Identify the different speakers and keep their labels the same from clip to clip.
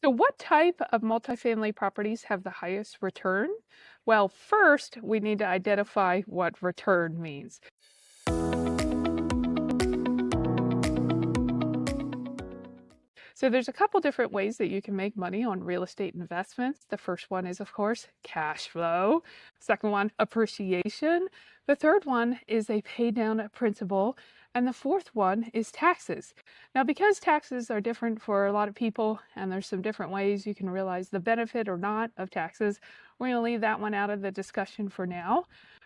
Speaker 1: So what type of multifamily properties have the highest return? Well, first, we need to identify what return means. So there's a couple different ways that you can make money on real estate investments. The first one is, of course, cash flow. Second one, appreciation. The third one is a pay down of principal. And the fourth one is taxes. Now, because taxes are different for a lot of people, and there's some different ways you can realize the benefit or not of taxes, we're going to leave that one out of the discussion for now.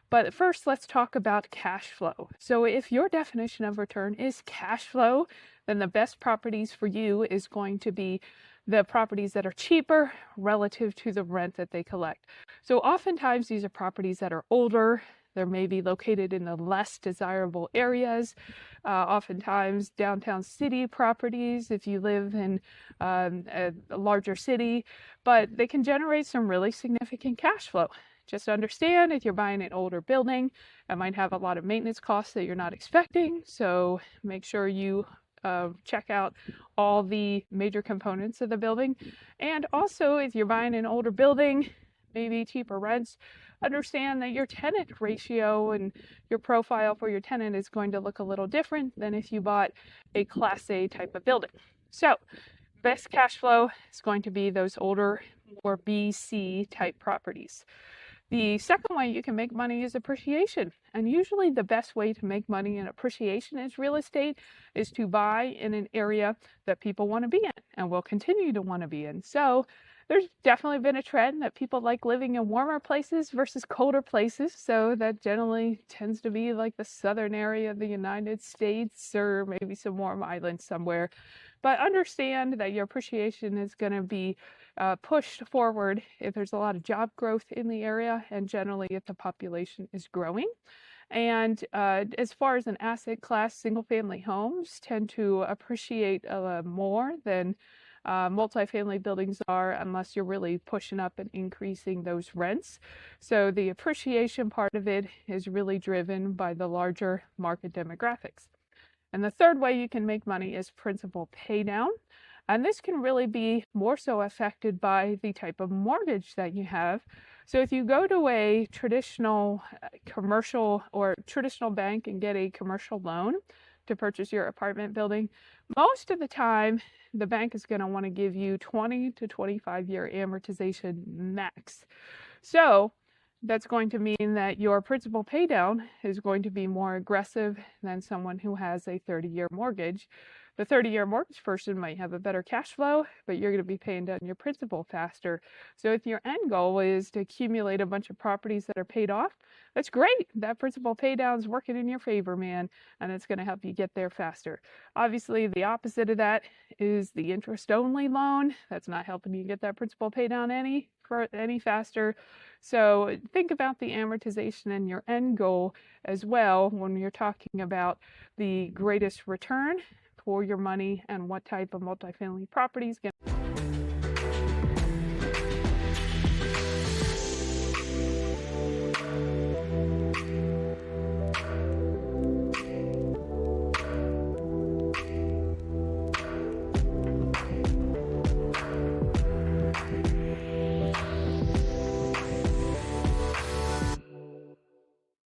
Speaker 1: But first, let's talk about cash flow. So if your definition of return is cash flow, then the best properties for you is going to be the properties that are cheaper relative to the rent that they collect. So oftentimes these are properties that are older. They're maybe located in the less desirable areas. Oftentimes downtown city properties if you live in a larger city, but they can generate some really significant cash flow. Just understand if you're buying an older building, it might have a lot of maintenance costs that you're not expecting. So make sure you check out all the major components of the building. And also, if you're buying an older building, maybe cheaper rents, understand that your tenant ratio and your profile for your tenant is going to look a little different than if you bought a Class A type of building. So best cash flow is going to be those older, more BC type properties. The second way you can make money is appreciation. And usually the best way to make money in appreciation as real estate is to buy in an area that people want to be in and will continue to want to be in. So there's definitely been a trend that people like living in warmer places versus colder places. So that generally tends to be like the southern area of the United States or maybe some warm islands somewhere. But understand that your appreciation is going to be pushed forward if there's a lot of job growth in the area and generally if the population is growing. And as far as an asset class, single family homes tend to appreciate more than multifamily buildings are unless you're really pushing up and increasing those rents. So the appreciation part of it is really driven by the larger market demographics. And the third way you can make money is principal pay down. And this can really be more so affected by the type of mortgage that you have. So if you go to a traditional commercial or traditional bank and get a commercial loan to purchase your apartment building, most of the time the bank is going to want to give you 20 to 25-year amortization max. So that's going to mean that your principal pay down is going to be more aggressive than someone who has a 30-year mortgage. The 30-year mortgage person might have a better cash flow, but you're going to be paying down your principal faster. So if your end goal is to accumulate a bunch of properties that are paid off, that's great. That principal pay down is working in your favor, man, and it's going to help you get there faster. Obviously, the opposite of that is the interest-only loan. That's not helping you get that principal pay down any faster. So think about the amortization and your end goal as well when you're talking about the greatest return for your money and what type of multifamily properties